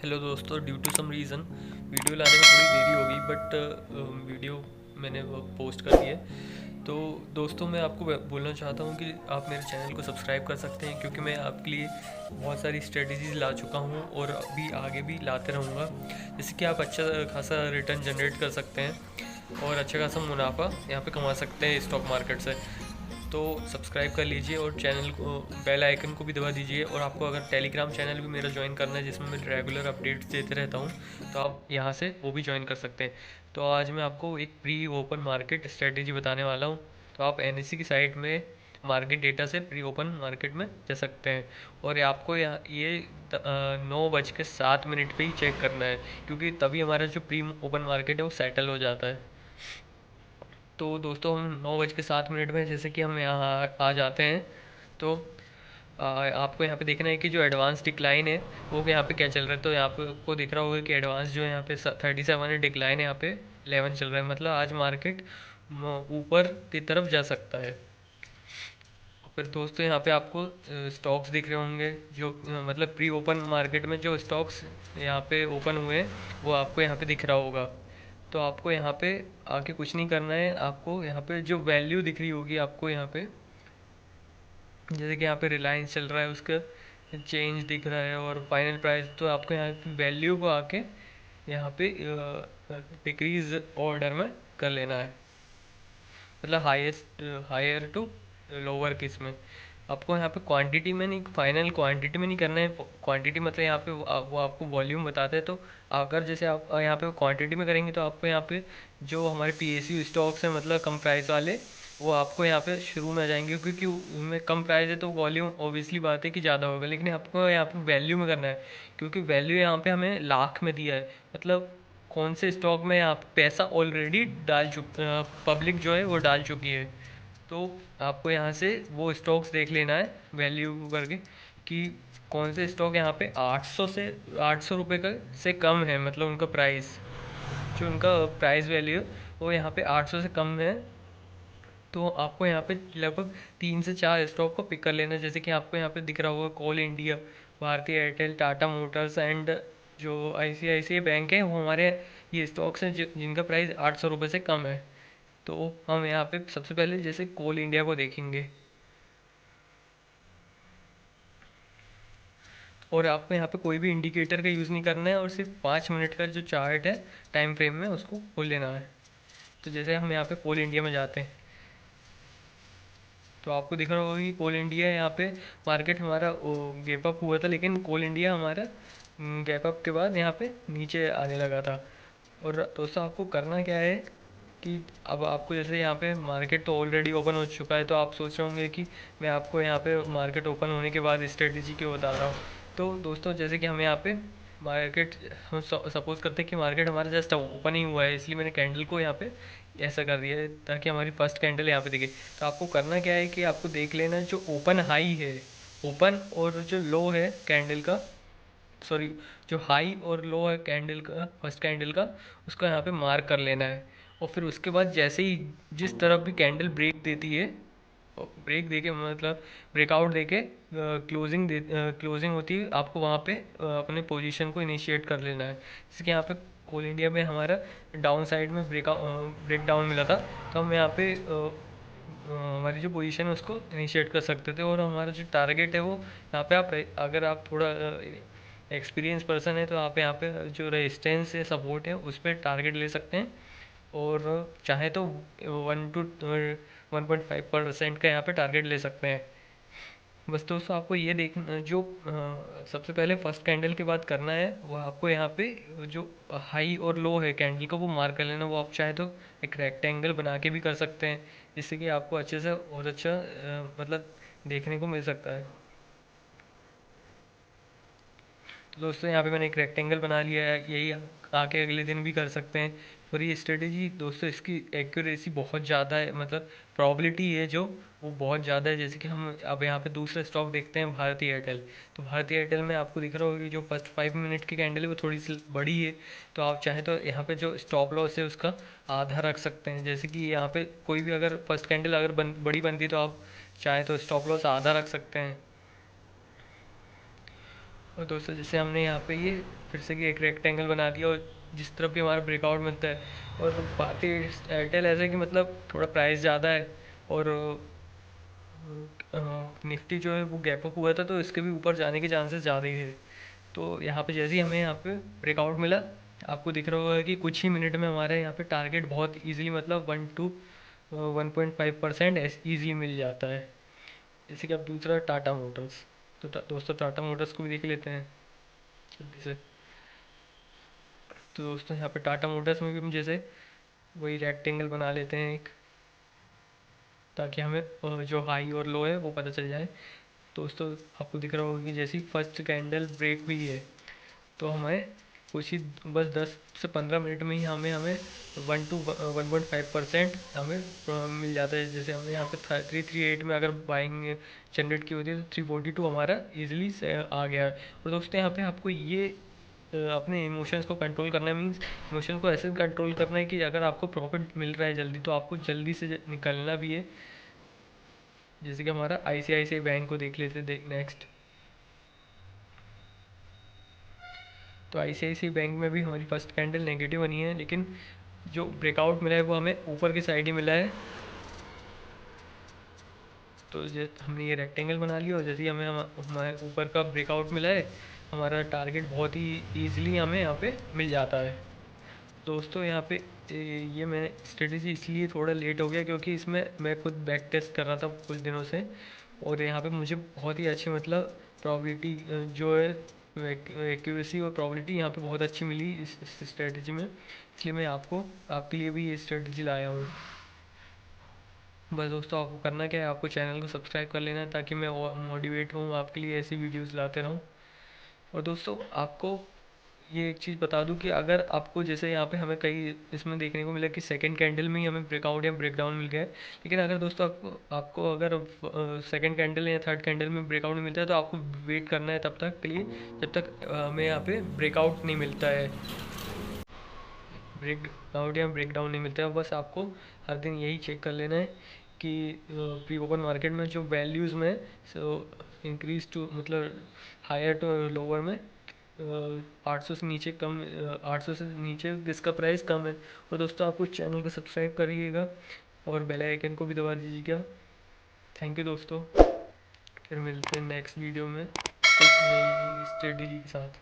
Hello दोस्तों, due to some reason video लाने में थोड़ी देरी होगी बट वीडियो मैंने वो पोस्ट कर दी है। तो दोस्तों, मैं आपको बोलना चाहता हूँ कि आप मेरे चैनल को सब्सक्राइब कर सकते हैं, क्योंकि मैं आपके लिए बहुत सारी स्ट्रेटजीज ला चुका हूँ और अभी आगे भी लाते रहूँगा, जिससे कि आप अच्छा खासा रिटर्न जनरेट कर सकते हैं और अच्छा खासा मुनाफा यहाँ पे कमा सकते हैं स्टॉक मार्केट से। तो सब्सक्राइब कर लीजिए और चैनल को बेल आइकन को भी दबा दीजिए। और आपको अगर टेलीग्राम चैनल भी मेरा ज्वाइन करना है, जिसमें मैं रेगुलर अपडेट्स देते रहता हूँ, तो आप यहाँ से वो भी ज्वाइन कर सकते हैं। तो आज मैं आपको एक प्री ओपन मार्केट स्ट्रेटेजी बताने वाला हूँ। तो आप एनएससी की साइट में मार्केट डेटा से प्री ओपन मार्केट में जा सकते हैं। और ये आपको यहाँ ये 9:07 पे ही चेक करना है, क्योंकि तभी हमारा जो प्री ओपन मार्केट है वो सेटल हो जाता है। तो दोस्तों, हम 9:07 में जैसे कि हम यहाँ आ जाते हैं, तो आपको यहाँ पे देखना है कि जो एडवांस डिक्लाइन है वो यहाँ पे क्या चल रहा है। तो यहाँ पे आपको दिख रहा होगा कि एडवांस जो है यहाँ पे 37 है, डिक्लाइन है यहाँ पे 11 चल रहा है। मतलब आज मार्केट ऊपर की तरफ जा सकता है। फिर दोस्तों, यहाँ पे आपको स्टॉक्स दिख रहे होंगे जो मतलब प्री ओपन मार्केट में जो स्टॉक्स यहाँ पे ओपन हुए हैं वो आपको यहाँ पे दिख रहा होगा। तो आपको यहाँ पे आके कुछ नहीं करना है। आपको यहाँ पे जो वैल्यू दिख रही होगी आपको यहाँ पे, जैसे कि यहाँ पे रिलायंस चल रहा है, उसका चेंज दिख रहा है और फाइनल प्राइस। तो आपको यहाँ पे वैल्यू को आके यहाँ पे डिक्रीज ऑर्डर में कर लेना है, मतलब हाईएस्ट हायर टू लोअर किस में। आपको यहाँ पे क्वांटिटी में नहीं, फाइनल क्वांटिटी में नहीं करना है। क्वांटिटी मतलब यहाँ पे वो आपको वॉल्यूम बताते हैं। तो अगर जैसे आप यहाँ पे क्वांटिटी में करेंगे तो आपको यहाँ पे जो हमारे पीएसयू स्टॉक्स हैं, मतलब कम प्राइस वाले, वो आपको यहाँ पे शुरू में आ जाएंगे, क्योंकि उनमें कम प्राइस है तो वॉल्यूम ऑब्वियसली बात है कि ज़्यादा होगा। लेकिन आपको यहाँ पे वैल्यू में करना है, क्योंकि वैल्यू यहाँ पे हमें लाख में दिया है। मतलब कौन से स्टॉक में आप पैसा ऑलरेडी पब्लिक जो है वो डाल चुकी है। तो आपको यहाँ से वो स्टॉक्स देख लेना है वैल्यू करके, कि कौन से स्टॉक यहाँ पे 800 से 800 रुपये का से कम है, मतलब उनका प्राइस, जो उनका प्राइस वैल्यू है वो यहाँ पे 800 से कम है। तो आपको यहाँ पे लगभग 3 से 4 स्टॉक को पिक कर लेना है। जैसे कि आपको यहाँ पे दिख रहा होगा कोल इंडिया, भारतीय एयरटेल, टाटा मोटर्स एंड जो आईसीआईसीआई बैंक है, वो हमारे ये स्टॉक्स हैं जिनका प्राइस 800 रुपये से कम है। तो हम यहाँ पे सबसे पहले जैसे कोल इंडिया को देखेंगे, और आपको यहाँ पे कोई भी इंडिकेटर का यूज़ नहीं करना है, और सिर्फ 5 मिनट का जो चार्ट है टाइम फ्रेम में, उसको खोल लेना है। तो जैसे हम यहाँ पे कोल इंडिया में जाते हैं, तो आपको दिख रहा होगा कि कोल इंडिया यहाँ पे मार्केट हमारा गैप अप हुआ था, लेकिन कोल इंडिया हमारा गैप अप के बाद यहाँ पे नीचे आने लगा था। और दोस्तों, आपको करना क्या है कि अब आपको जैसे यहाँ पे मार्केट तो ऑलरेडी ओपन हो चुका है, तो आप सोच रहे होंगे कि मैं आपको यहाँ पे मार्केट ओपन होने के बाद स्ट्रेटेजी क्यों बता रहा हूँ। तो दोस्तों, जैसे कि हम यहाँ पे मार्केट, हम सपोज करते हैं कि मार्केट हमारा जस्ट ओपन ही हुआ है, इसलिए मैंने कैंडल को यहाँ पे ऐसा कर दिया है ताकि हमारी फर्स्ट कैंडल यहाँ पे दिखे। तो आपको करना क्या है कि आपको देख लेना जो ओपन हाई है, ओपन और जो लो है कैंडल का, सॉरी, जो हाई और लो है कैंडल का, फर्स्ट कैंडल का, उसका यहाँ पे मार्क कर लेना है। और फिर उसके बाद जैसे ही जिस तरफ भी कैंडल ब्रेक देती है, ब्रेक देके मतलब ब्रेकआउट देके क्लोजिंग होती है, आपको वहाँ पे अपने पोजीशन को इनिशिएट कर लेना है। जैसे कि यहाँ पे कोल इंडिया में हमारा डाउन साइड में ब्रेक डाउन मिला था, तो हम यहाँ पे हमारी जो पोजीशन है उसको इनिशिएट कर सकते थे। और हमारा जो टारगेट है वो यहाँ पे, आप अगर आप थोड़ा एक्सपीरियंस पर्सन है तो आप यहाँ पे जो रेजिस्टेंस है, सपोर्ट है, उस पर टारगेट ले सकते हैं। और चाहे तो 1 to 1.5% का यहाँ पे टारगेट ले सकते हैं। बस दोस्तों, आपको ये देखना जो सबसे पहले फर्स्ट कैंडल की बात करना है, वो आपको यहाँ पे जो हाई और लो है कैंडल का वो मार्क कर लेना। वो आप चाहे तो एक रेक्टेंगल बना के भी कर सकते हैं, जिससे कि आपको अच्छे से और अच्छा मतलब देखने को मिल सकता है। तो दोस्तों, यहाँ पे मैंने एक रेक्टेंगल बना लिया है, यही आके अगले दिन भी कर सकते हैं। और ये स्ट्रेटेजी दोस्तों, इसकी एक्यूरेसी बहुत ज़्यादा है, मतलब प्रोबेबिलिटी है जो वो बहुत ज़्यादा है। जैसे कि हम अब यहाँ पे दूसरा स्टॉक देखते हैं, भारतीय एयरटेल। तो भारतीय एयरटेल में आपको दिख रहा होगा कि जो फर्स्ट 5 मिनट की कैंडल है वो थोड़ी सी बड़ी है। तो आप चाहें तो यहाँ पे जो स्टॉप लॉस है उसका आधा रख सकते हैं। जैसे कि यहाँ पे कोई भी अगर फर्स्ट कैंडल अगर बड़ी बनती है तो आप चाहे तो स्टॉप लॉस आधा रख सकते हैं। और दोस्तों जैसे हमने यहाँ पे ये फिर से कि एक रेक्टेंगल बना दिया और जिस तरफ भी हमारा ब्रेकआउट मिलता है, और बात ही एयरटेल ऐसा है कि मतलब थोड़ा प्राइस ज़्यादा है, और निफ्टी जो है वो गैप अप हुआ था, तो इसके भी ऊपर जाने के चांसेस ज़्यादा ही थे। तो यहाँ पे जैसे ही हमें यहाँ पे ब्रेकआउट मिला, आपको दिख रहा होगा कि कुछ ही मिनट में हमारे यहाँ पे टारगेट बहुत इजीली, मतलब 1 to 1.5% ईजी मिल जाता है। जैसे कि अब दूसरा टाटा मोटर्स, तो दोस्तों टाटा मोटर्स को भी देख लेते हैं जल्दी से। तो दोस्तों यहाँ पे टाटा मोटर्स में भी हम जैसे वही रेक्टेंगल बना लेते हैं एक, ताकि हमें जो हाई और लो है वो पता चल जाए। दोस्तों आपको दिख रहा होगा कि जैसी फर्स्ट कैंडल ब्रेक हुई है, तो हमें कुछ ही बस 10 से 15 मिनट में ही हमें हमें 1 to 1.5% हमें मिल जाता है। जैसे हमने यहाँ पे 338 में अगर बाइंग जनरेट की होती है, तो 342 हमारा ईजिली से आ गया है। और दोस्तों यहाँ पे आपको ये अपने इमोशंस को कंट्रोल करना है, मीन्स इमोशंस को ऐसे कंट्रोल करना है कि अगर आपको प्रॉफिट मिल रहा है जल्दी, तो आपको जल्दी से निकलना भी है। जैसे कि हमारा ICICI बैंक को देख लेते देख नेक्स्ट। तो ICICI बैंक में भी हमारी फर्स्ट कैंडल नेगेटिव बनी है, लेकिन जो ब्रेकआउट मिला है वो हमें ऊपर की साइड ही मिला है। तो जैसे हमने ये रेक्टेंगल बना लिया, और जैसे ही हमें हमारे ऊपर का ब्रेकआउट मिला है, हमारा टारगेट बहुत ही ईजिली हमें यहाँ पे मिल जाता है। दोस्तों यहाँ पे ये मैं स्ट्रेटेजी इसलिए थोड़ा लेट हो गया, क्योंकि इसमें मैं खुद बैक टेस्ट कर रहा था कुछ दिनों से, और यहाँ पे मुझे बहुत ही अच्छी, मतलब प्रोबेबिलिटी जो है, एक्यूरेसी और प्रोबेबिलिटी यहाँ पे बहुत अच्छी मिली इस स्ट्रेटेजी में। इसलिए मैं आपके लिए भी ये स्ट्रेटेजी लाया हूँ। बस दोस्तों आपको करना क्या है, आपको चैनल को सब्सक्राइब कर लेना है, ताकि मैं और मोटिवेट हूँ आपके लिए ऐसी वीडियोस लाते रहूँ। और दोस्तों आपको ये एक चीज़ बता दूं कि अगर आपको जैसे यहाँ पे हमें कई इसमें देखने को मिला कि सेकंड कैंडल में ही हमें ब्रेकआउट या ब्रेकडाउन मिल गया है, लेकिन अगर दोस्तों आपको अगर सेकंड कैंडल या थर्ड कैंडल में ब्रेकआउट मिलता है, तो आपको वेट करना है तब तक के लिए जब तक हमें यहाँ पे ब्रेकआउट नहीं मिलता है, ब्रेकआउट या ब्रेकडाउन नहीं मिलता है। बस आपको हर दिन यही चेक कर लेना है कि प्री ओपन मार्केट में जो वैल्यूज़ में सो इंक्रीज टू, मतलब हायर टू लोअर में 800 से नीचे कम, 800 से नीचे जिसका प्राइस कम है। और दोस्तों आपको चैनल को सब्सक्राइब करिएगा और बेल आइकन को भी दबा दीजिएगा। थैंक यू दोस्तों, फिर मिलते हैं नेक्स्ट वीडियो में कुछ नई स्ट्रेटेजी के साथ।